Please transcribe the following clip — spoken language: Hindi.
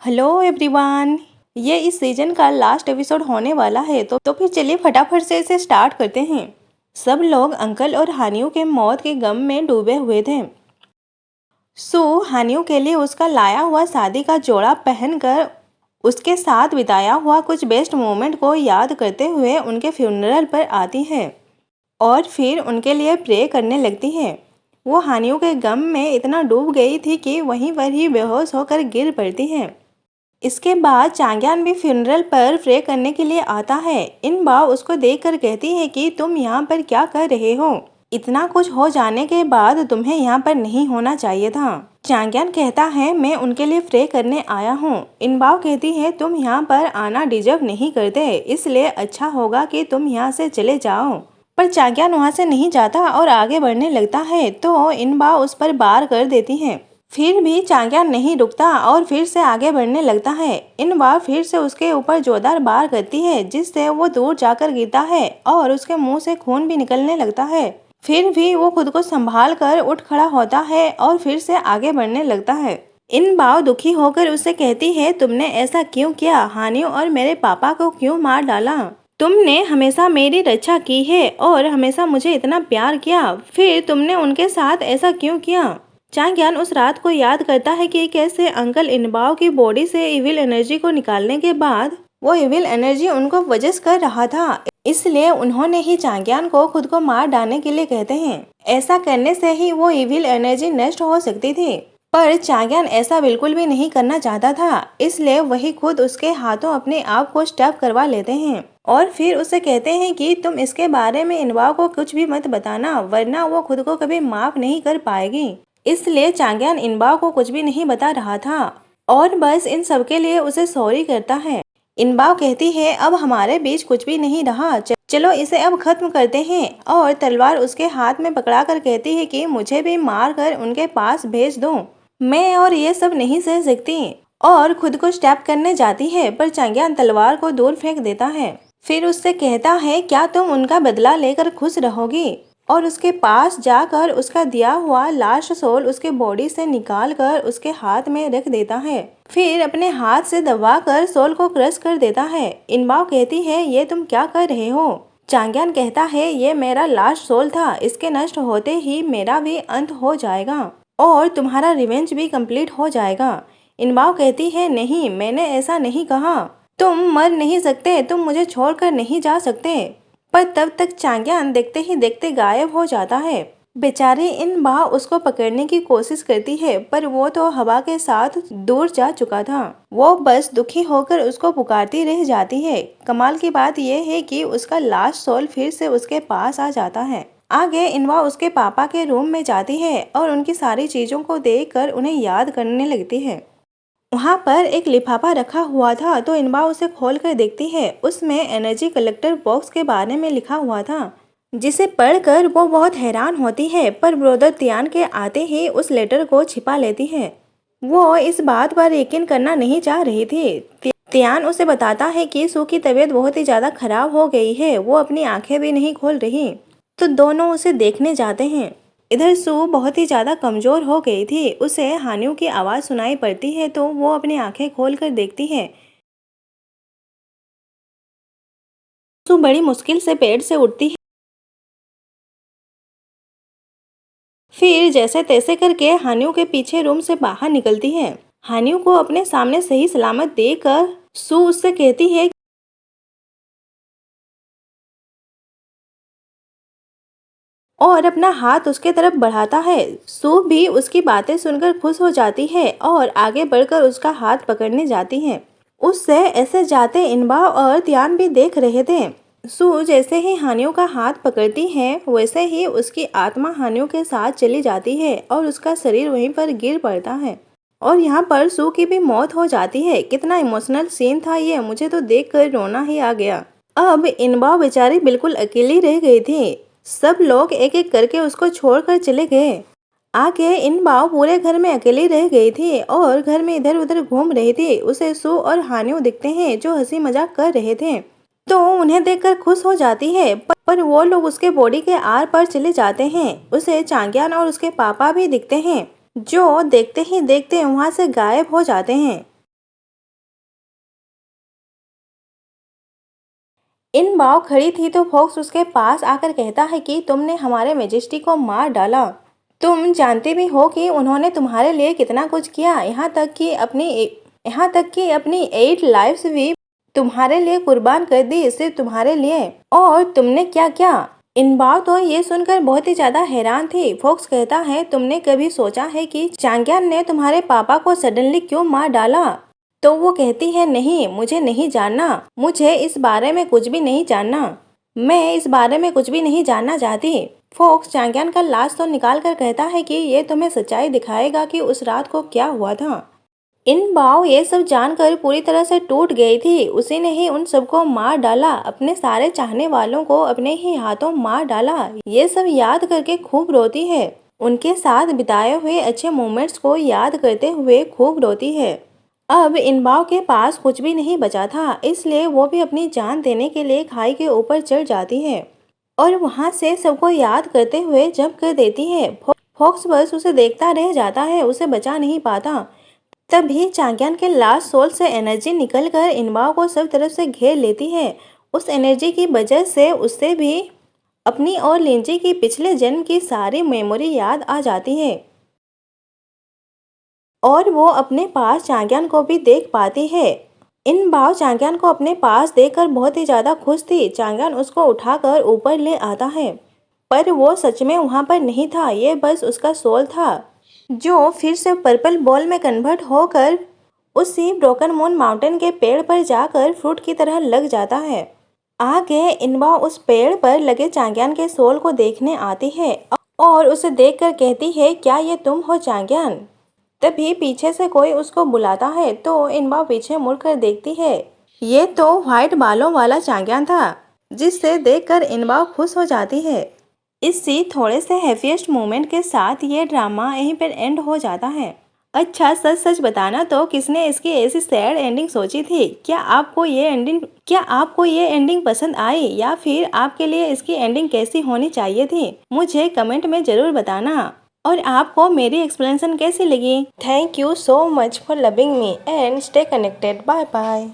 Hello everyone. ये इस सीजन का लास्ट एपिसोड होने वाला है तो फिर चलिए फटाफट से इसे स्टार्ट करते हैं। सब लोग अंकल और हानियों के मौत के गम में डूबे हुए थे। सू हानियों के लिए उसका लाया हुआ शादी का जोड़ा पहनकर उसके साथ बिताया हुआ कुछ बेस्ट मोमेंट को याद करते हुए उनके फ्यूनरल पर आती है और फिर उनके लिए प्रे करने लगती है। वो हानियों के गम में इतना डूब गई थी कि वहीं पर ही बेहोश होकर गिर पड़ती है। इसके बाद चांग्यान भी फ्यूनरल पर प्रे करने के लिए आता है। इन बाव उसको देखकर कहती है कि तुम यहाँ पर क्या कर रहे हो? इतना कुछ हो जाने के बाद तुम्हें यहाँ पर नहीं होना चाहिए था। चांग्यान कहता है मैं उनके लिए प्रे करने आया हूँ। इन बाव कहती है तुम यहाँ पर आना डिजर्व नहीं करते, इसलिए अच्छा होगा कि तुम यहाँ से चले जाओ। पर चांग्यान वहाँ से नहीं जाता और आगे बढ़ने लगता है तो इन बाव उस पर वार कर देती है। फिर भी चांग्यान नहीं रुकता और फिर से आगे बढ़ने लगता है। इन बार फिर से उसके ऊपर जोरदार वार करती है जिससे वो दूर जाकर गिरता है और उसके मुंह से खून भी निकलने लगता है। फिर भी वो खुद को संभाल कर उठ खड़ा होता है और फिर से आगे बढ़ने लगता है। इन बाव दुखी होकर उससे कहती है तुमने ऐसा क्यों किया? हानियों और मेरे पापा को क्यों मार डाला? तुमने हमेशा मेरी रक्षा की है और हमेशा मुझे इतना प्यार किया, फिर तुमने उनके साथ ऐसा क्यों किया? चांग्यान उस रात को याद करता है कि कैसे अंकल इनबाव की बॉडी से इविल एनर्जी को निकालने के बाद वो इविल एनर्जी उनको वजस कर रहा था, इसलिए उन्होंने ही चांग्यान को खुद को मार डालने के लिए कहते हैं। ऐसा करने से ही वो इविल एनर्जी नष्ट हो सकती थी, पर चांग्यान ऐसा बिल्कुल भी नहीं करना चाहता था, इसलिए वही खुद उसके हाथों अपने आप को स्टैब करवा लेते हैं और फिर उसे कहते हैं कि तुम इसके बारे में इनबाव को कुछ भी मत बताना, वरना वो खुद को कभी माफ नहीं कर पाएगी। इसलिए चांग्यान इनबाव को कुछ भी नहीं बता रहा था और बस इन सब के लिए उसे सॉरी करता है। इनबाव कहती है अब हमारे बीच कुछ भी नहीं रहा, चलो इसे अब खत्म करते हैं, और तलवार उसके हाथ में पकड़ाकर कहती है कि मुझे भी मार कर उनके पास भेज दो, मैं और ये सब नहीं सह सकती, और खुद को स्टैब करने जाती है पर चांग्यान तलवार को दूर फेंक देता है। फिर उससे कहता है क्या तुम उनका बदला लेकर खुश रहोगी? और उसके पास जाकर उसका दिया हुआ लास्ट सोल उसके बॉडी से निकालकर उसके हाथ में रख देता है, फिर अपने हाथ से दबाकर सोल को क्रश कर देता है। इनबाव कहती है ये तुम क्या कर रहे हो? चांग्यान कहता है ये मेरा लास्ट सोल था, इसके नष्ट होते ही मेरा भी अंत हो जाएगा और तुम्हारा रिवेंज भी कंप्लीट हो जाएगा। इनबाव कहती है नहीं, मैंने ऐसा नहीं कहा, तुम मर नहीं सकते, तुम मुझे छोड़कर नहीं जा सकते। पर तब तक चांग्यान देखते ही देखते गायब हो जाता है। बेचारी इन बाव उसको पकड़ने की कोशिश करती है पर वो तो हवा के साथ दूर जा चुका था। वो बस दुखी होकर उसको पुकारती रह जाती है। कमाल की बात यह है कि उसका लास्ट सोल फिर से उसके पास आ जाता है। आगे इनवा उसके पापा के रूम में जाती है और उनकी सारी चीजों को देखकर उन्हें याद करने लगती है। वहाँ पर एक लिफाफा रखा हुआ था तो इनबा उसे खोल कर देखती है। उसमें एनर्जी कलेक्टर बॉक्स के बारे में लिखा हुआ था, जिसे पढ़कर वो बहुत हैरान होती है, पर ब्रदर तियान के आते ही उस लेटर को छिपा लेती है। वो इस बात पर यकीन करना नहीं चाह रही थी। तियान उसे बताता है कि सू की तबीयत बहुत ही ज़्यादा खराब हो गई है, वो अपनी आंखें भी नहीं खोल रही, तो दोनों उसे देखने जाते हैं। इधर सू बहुत ही ज़्यादा कमज़ोर हो गई थी। उसे हानियों की आवाज़ सुनाई पड़ती है तो वो अपनी आंखें खोलकर देखती है। सू बड़ी मुश्किल से बेड से उठती है, फिर जैसे तैसे करके हानियों के पीछे रूम से बाहर निकलती है। हानियों को अपने सामने सही सलामत देखकर सू उससे कहती है और अपना हाथ उसके तरफ बढ़ाता है। सू भी उसकी बातें सुनकर खुश हो जाती है और आगे बढ़कर उसका हाथ पकड़ने जाती है। उससे ऐसे जाते इनबा और तियान भी देख रहे थे। सू जैसे ही हानियों का हाथ पकड़ती है वैसे ही उसकी आत्मा हानियों के साथ चली जाती है और उसका शरीर वहीं पर गिर पड़ता है और यहाँ पर सू की भी मौत हो जाती है। कितना इमोशनल सीन था ये, मुझे तो देखकर रोना ही आ गया। अब इनबा बेचारी बिल्कुल अकेली रह गई थी। सब लोग एक एक करके उसको छोड़कर चले गए। आगे इन बाव पूरे घर में अकेली रह गई थी और घर में इधर उधर घूम रही थी। उसे सू और हानियों दिखते हैं जो हंसी मजाक कर रहे थे, तो उन्हें देखकर खुश हो जाती है, पर वो लोग उसके बॉडी के आर पार चले जाते हैं। उसे चांग्यान और उसके पापा भी दिखते हैं जो देखते ही देखते वहां से गायब हो जाते हैं। इन बाव खड़ी थी तो फॉक्स उसके पास आकर कहता है कि तुमने हमारे मेजेस्टी को मार डाला। तुम जानते भी हो कि उन्होंने तुम्हारे लिए कितना कुछ किया, यहाँ तक कि अपनी 8 लाइफ्स भी तुम्हारे लिए कुर्बान कर दी, सिर्फ तुम्हारे लिए। और तुमने क्या किया? इनबाव तो ये सुनकर बहुत ही ज्यादा हैरान थी। फॉक्स कहता है, तुमने कभी सोचा है कि चांग्यान ने तुम्हारे पापा को सडनली क्यों मार डाला? तो वो कहती है, नहीं, मुझे नहीं जानना, मुझे इस बारे में कुछ भी नहीं जानना, मैं इस बारे में कुछ भी नहीं जानना चाहती। फॉक्स चांग्यान का लाश तो निकाल कर कहता है कि ये तुम्हें सच्चाई दिखाएगा कि उस रात को क्या हुआ था। इन बाव ये सब जानकर पूरी तरह से टूट गई थी। उसी ने ही उन सबको मार डाला, अपने सारे चाहने वालों को अपने ही हाथों मार डाला। ये सब याद करके खूब रोती है, उनके साथ बिताए हुए अच्छे मोमेंट्स को याद करते हुए खूब रोती है। अब इनबाव के पास कुछ भी नहीं बचा था, इसलिए वो भी अपनी जान देने के लिए खाई के ऊपर चढ़ जाती है और वहां से सबको याद करते हुए जंप कर देती है। फॉक्स बस उसे देखता रह जाता है, उसे बचा नहीं पाता। तभी चांग्यान के लास्ट सोल से एनर्जी निकलकर इनबाव को सब तरफ से घेर लेती है। उस एनर्जी की वजह से उससे भी अपनी और लिंजी की पिछले जन्म की सारी मेमोरी याद आ जाती है और वो अपने पास चांग्यान को भी देख पाती है। इनबाव चांग्यान को अपने पास देखकर बहुत ही ज्यादा खुश थी। चांग्यान उसको उठाकर ऊपर ले आता है, पर वो सच में वहां पर नहीं था, ये बस उसका सोल था जो फिर से पर्पल बॉल में कन्वर्ट होकर उसी ब्रोकन मून माउंटेन के पेड़ पर जाकर फ्रूट की तरह लग जाता है। आगे इनबाव उस पेड़ पर लगे चांग्यान के सोल को देखने आती है और उसे देखकर कहती है, क्या ये तुम हो चांग्यान? तभी पीछे से कोई उसको बुलाता है तो इनबाव पीछे मुड़कर देखती है। ये तो व्हाइट बालों वाला चांग्यान था, जिससे देखकर इनबाव खुश हो जाती है। इसी थोड़े से हैप्पीएस्ट मोमेंट के साथ ये ड्रामा यहीं पर एंड हो जाता है। अच्छा, सच सच बताना तो किसने इसकी ऐसी सैड एंडिंग सोची थी? क्या आपको ये एंडिंग पसंद आई या फिर आपके लिए इसकी एंडिंग कैसी होनी चाहिए थी? मुझे कमेंट में जरूर बताना। और आपको मेरी एक्सप्लेनेशन कैसी लगी? Thank you so much for loving me and stay connected. Bye bye.